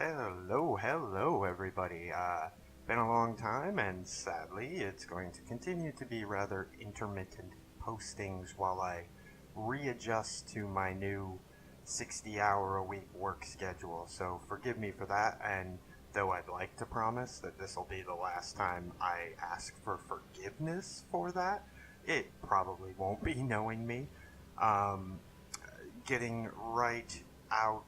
Hello, everybody. Been a long time, and sadly, it's going to continue to be rather intermittent postings while I readjust to my new 60-hour-a-week work schedule. So forgive me for that, and though I'd like to promise that this will be the last time I ask for forgiveness for that, it probably won't be knowing me. Um, Getting right out,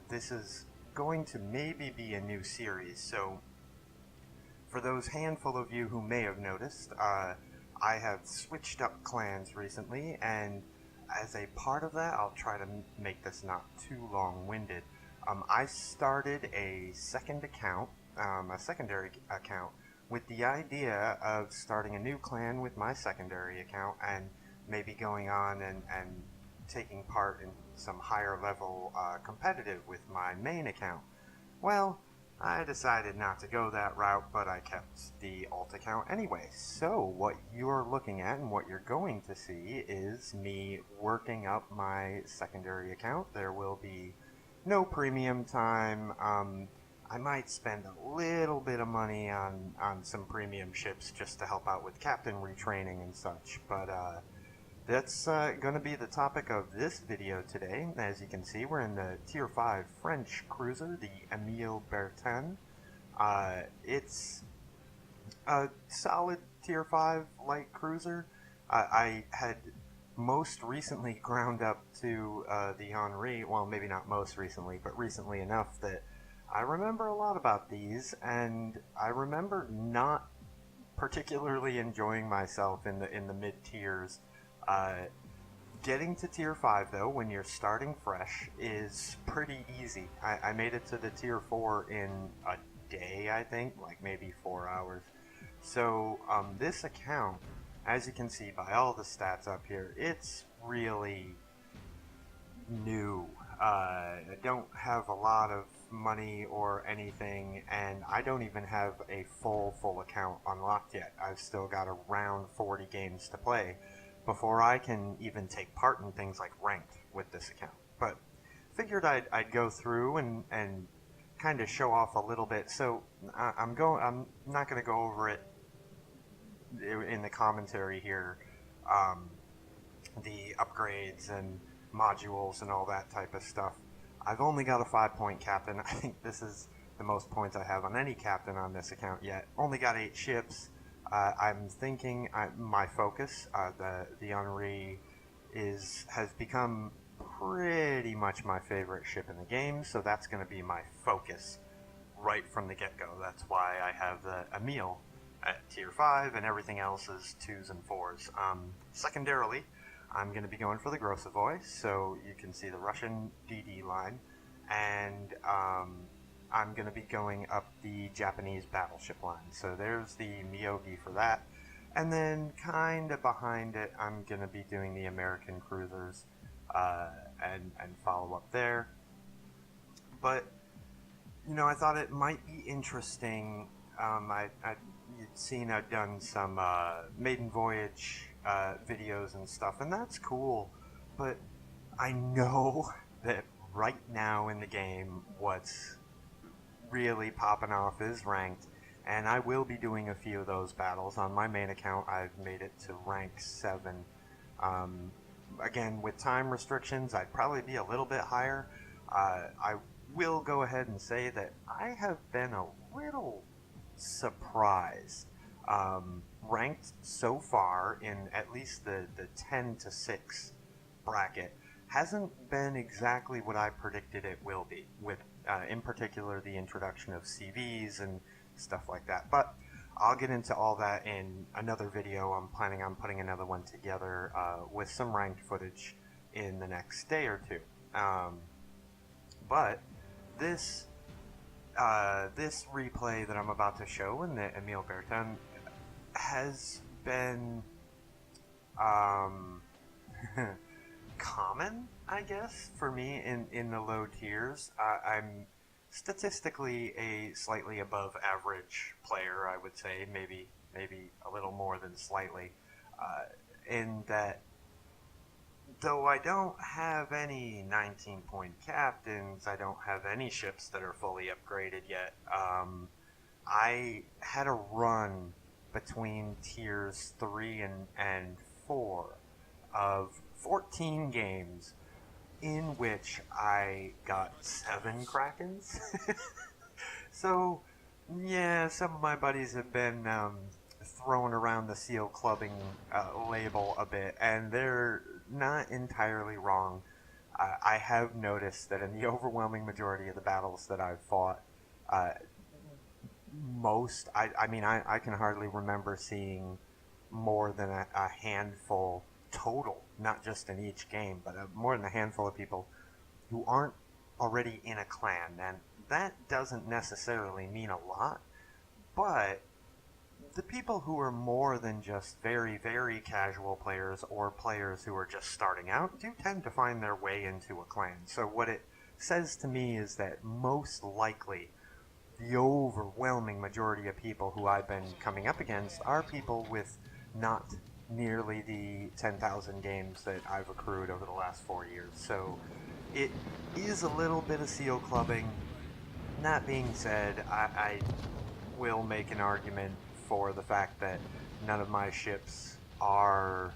this is going to maybe be a new series. So, for those handful of you who may have noticed, I have switched up clans recently, and as a part of that, I'll try to make this not too long winded. I started a second account, a secondary account, with the idea of starting a new clan with my secondary account and maybe going on and taking part in some higher level competitive with my main account. Well, I decided not to go that route, but I kept the alt account anyway. So, what you're looking at and what you're going to see is me working up my secondary account. There will be no premium time. I might spend a little bit of money on some premium ships just to help out with captain retraining and such, but that's going to be the topic of this video today. As you can see, we're in the Tier 5 French cruiser, the Emile Bertin. It's a solid Tier 5 light cruiser. I had most recently ground up to the Henri, well, maybe not most recently, but recently enough that I remember a lot about these, and I remember not particularly enjoying myself in the mid tiers. uh, Getting to tier 5, though, when you're starting fresh, is pretty easy. I made it to the tier 4 in a day, I think, like maybe 4 hours. So, this account, as you can see by all the stats up here, it's really new. I don't have a lot of money or anything, and I don't even have a full account unlocked yet. I've still got around 40 games to play before I can even take part in things like ranked with this account. But figured I'd go through and kind of show off a little bit. So I'm not going to go over it in the commentary here. Um, the upgrades and modules and all that type of stuff. I've only got a 5-point captain. I think this is the most points I have on any captain on this account yet. Only got 8 ships. I'm thinking my focus, the Henri, has become pretty much my favorite ship in the game, so that's going to be my focus right from the get-go. That's why I have the Emile at tier 5, and everything else is 2s and 4s. Secondarily, I'm going to be going for the Grossovoy, so you can see the Russian DD line, and I'm going to be going up the Japanese battleship line. So there's the Miyogi for that. And then kind of behind it, I'm going to be doing the American cruisers and follow up there. But, I thought it might be interesting. You'd seen I'd done some maiden voyage videos and stuff, and that's cool. But I know that right now in the game, what's really popping off is ranked, and I will be doing a few of those battles. On my main account, I've made it to rank 7. Again, with time restrictions, I'd probably be a little bit higher. I will go ahead and say that I have been a little surprised. Ranked so far in at least the 10 to 6 bracket hasn't been exactly what I predicted it will be, with in particular the introduction of CVs and stuff like that. But I'll get into all that in another video. I'm planning on putting another one together with some ranked footage in the next day or two. But this replay that I'm about to show in the Emile Bertin has been common, I guess, for me in the low tiers. I'm statistically a slightly above average player, I would say, maybe a little more than slightly, in that though I don't have any 19-point captains, I don't have any ships that are fully upgraded yet. I had a run between tiers 3 and 4 of 14 games in which I got 7 Krakens. So, yeah, some of my buddies have been throwing around the seal clubbing label a bit, and they're not entirely wrong. I have noticed that in the overwhelming majority of the battles that I've fought, uh, I can hardly remember seeing more than a handful total, not just in each game, but more than a handful of people who aren't already in a clan. And that doesn't necessarily mean a lot, but the people who are more than just very, very casual players or players who are just starting out do tend to find their way into a clan. So what it says to me is that most likely the overwhelming majority of people who I've been coming up against are people with not nearly the 10,000 games that I've accrued over the last 4 years. So it is a little bit of seal clubbing. That being said, I will make an argument for the fact that none of my ships are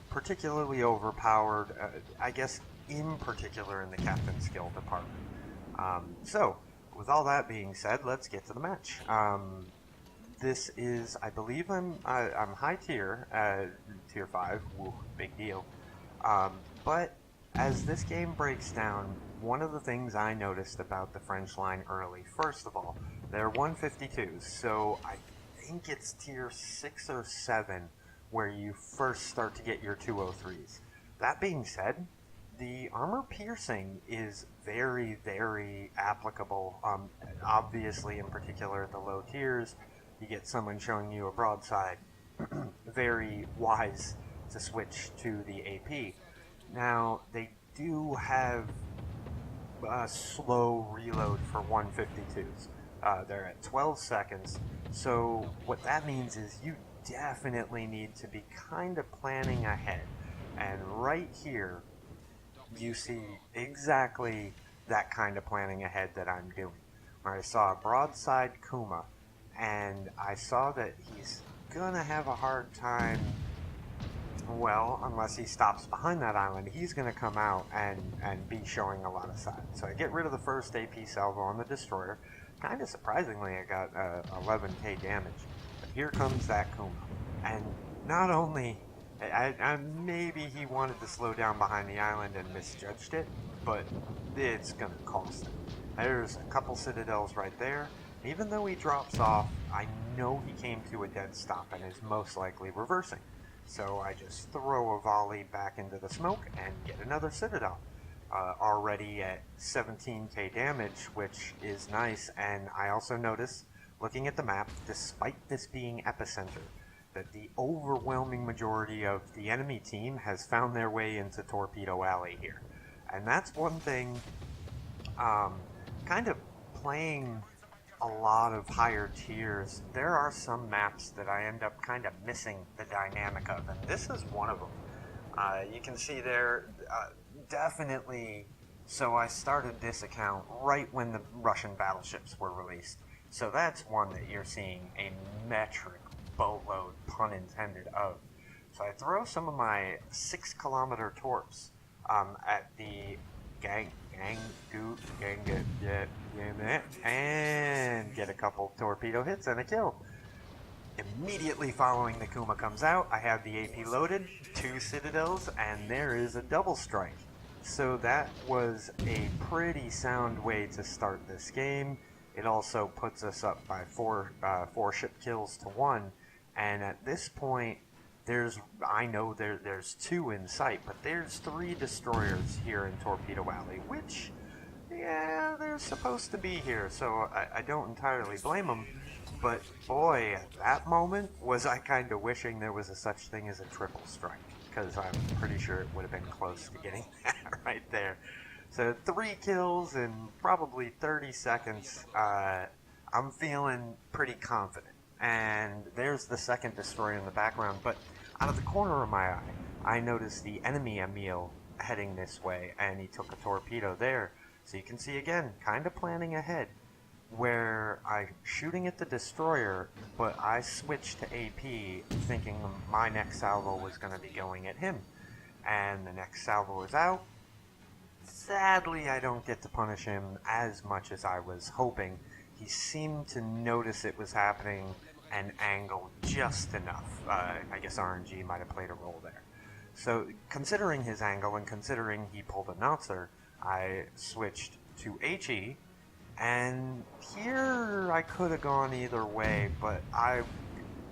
particularly overpowered, I guess, in particular in the captain skill department. So, with all that being said, let's get to the match. This is, I believe I'm high tier, tier 5, woo, big deal. But as this game breaks down, one of the things I noticed about the French line early, first of all, they're 152s, so I think it's tier 6 or 7 where you first start to get your 203s. That being said, the armor piercing is very, very applicable. Obviously, in particular at the low tiers, you get someone showing you a broadside. Very wise to switch to the AP. Now, they do have a slow reload for 152s. They're at 12 seconds. So, what that means is you definitely need to be kind of planning ahead. And right here, you see exactly that kind of planning ahead that I'm doing. Where I saw a broadside Kuma, and I saw that he's gonna have a hard time. Well, unless he stops behind that island, he's going to come out and be showing a lot of sides. So I get rid of the first AP salvo on the destroyer. Kind of surprisingly, I got 11k damage. But here comes that Kuma. And not only, maybe he wanted to slow down behind the island and misjudged it, but it's going to cost him. There's a couple citadels right there. Even though he drops off, I know he came to a dead stop and is most likely reversing. So I just throw a volley back into the smoke and get another citadel. Already at 17k damage, which is nice. And I also notice, looking at the map, despite this being epicenter, that the overwhelming majority of the enemy team has found their way into Torpedo Alley here. And that's one thing, kind of playing a lot of higher tiers, there are some maps that I end up kind of missing the dynamic of, and this is one of them. You can see there, definitely, so I started this account right when the Russian battleships were released. So that's one that you're seeing a metric boatload, pun intended, of. So I throw some of my 6-kilometer torps at the and get a couple torpedo hits and a kill. Immediately following the Kuma comes out, I have the AP loaded, 2 citadels, and there is a double strike. So that was a pretty sound way to start this game. It also puts us up by 4 ship kills to 1, and at this point, I know there's 2 in sight, but there's 3 destroyers here in Torpedo Alley, which, yeah, they're supposed to be here, so I don't entirely blame them. But boy, at that moment, was I kind of wishing there was a such thing as a triple strike, because I'm pretty sure it would have been close to getting that right there. So 3 kills in probably 30 seconds. I'm feeling pretty confident. And there's the second destroyer in the background, but out of the corner of my eye, I noticed the enemy Emil heading this way, and he took a torpedo there. So you can see again, kind of planning ahead, where I'm shooting at the destroyer, but I switched to AP thinking my next salvo was going to be going at him. And the next salvo is out. Sadly, I don't get to punish him as much as I was hoping. He seemed to notice it was happening and angle just enough. I guess RNG might have played a role there. So, considering his angle and considering he pulled a Nautzer, I switched to HE, and here I could have gone either way, but I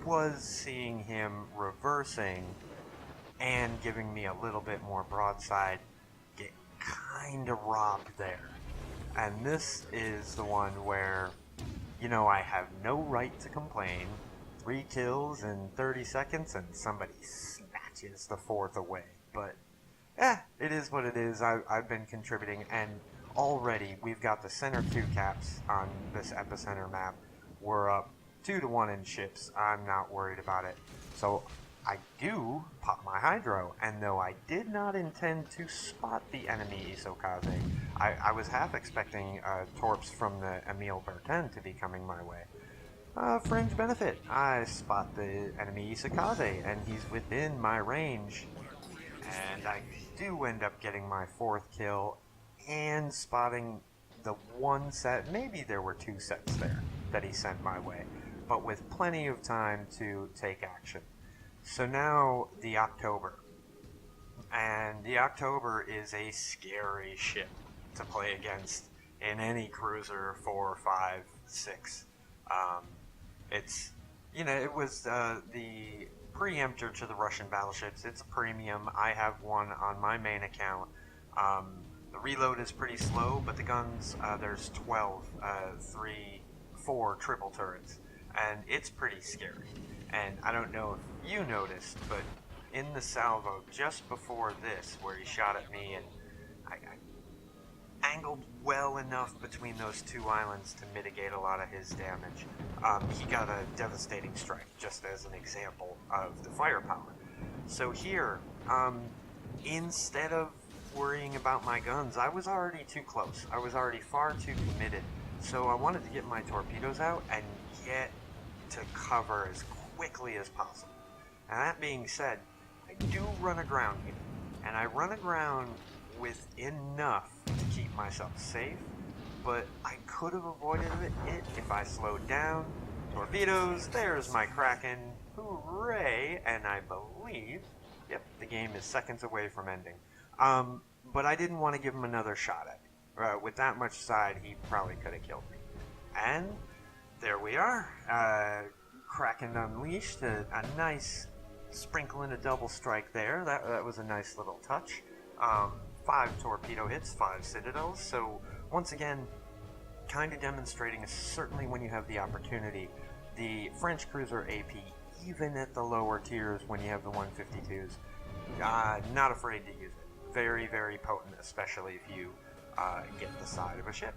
was seeing him reversing and giving me a little bit more broadside, get kind of robbed there. And this is the one where, I have no right to complain. 3 kills in 30 seconds and somebody snatches the 4th away. But, it is what it is. I've been contributing, and already we've got the center 2 caps on this epicenter map. We're up 2-1 in ships. I'm not worried about it. So I do pop my Hydro, and though I did not intend to spot the enemy Isokaze, I was half expecting torps from the Emil Bertin to be coming my way. Fringe benefit. I spot the enemy Isokaze, and he's within my range, and I do end up getting my 4th kill and spotting the one set, maybe there were 2 sets there that he sent my way, but with plenty of time to take action. So now the October, and the October is a scary ship to play against in any cruiser 4, 5, 6. It was the preemptor to the Russian battleships. It's a premium. I have one on my main account. The reload is pretty slow, but the guns, there's 12, 4 triple turrets, and it's pretty scary. And I don't know if you noticed, but in the salvo just before this, where he shot at me, and I angled well enough between those 2 islands to mitigate a lot of his damage. He got a devastating strike, just as an example of the firepower. So here, instead of worrying about my guns, I was already too close. I was already far too committed. So I wanted to get my torpedoes out and get to cover as quickly as possible. And that being said, I do run aground here, and I run aground with enough to keep myself safe, but I could have avoided it if I slowed down. Torpedoes, there's my Kraken, hooray, and I believe, the game is seconds away from ending. But I didn't want to give him another shot at me. With that much side, he probably could have killed me. And there we are. Kraken Unleashed, a nice sprinkle and a double strike there. That was a nice little touch. 5 torpedo hits, 5 citadels. So once again, kind of demonstrating, certainly when you have the opportunity, the French cruiser AP, even at the lower tiers when you have the 152s, not afraid to use it. Very, very potent, especially if you get the side of a ship.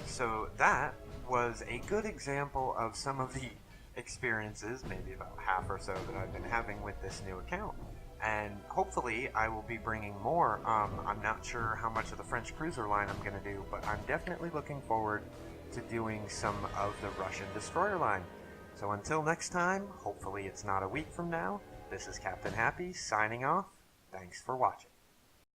So that was a good example of some of the experiences, maybe about half or so, that I've been having with this new account. And hopefully I will be bringing more. I'm not sure how much of the French cruiser line I'm going to do, but I'm definitely looking forward to doing some of the Russian destroyer line. So until next time, hopefully it's not a week from now, this is Captain Happy signing off. Thanks for watching.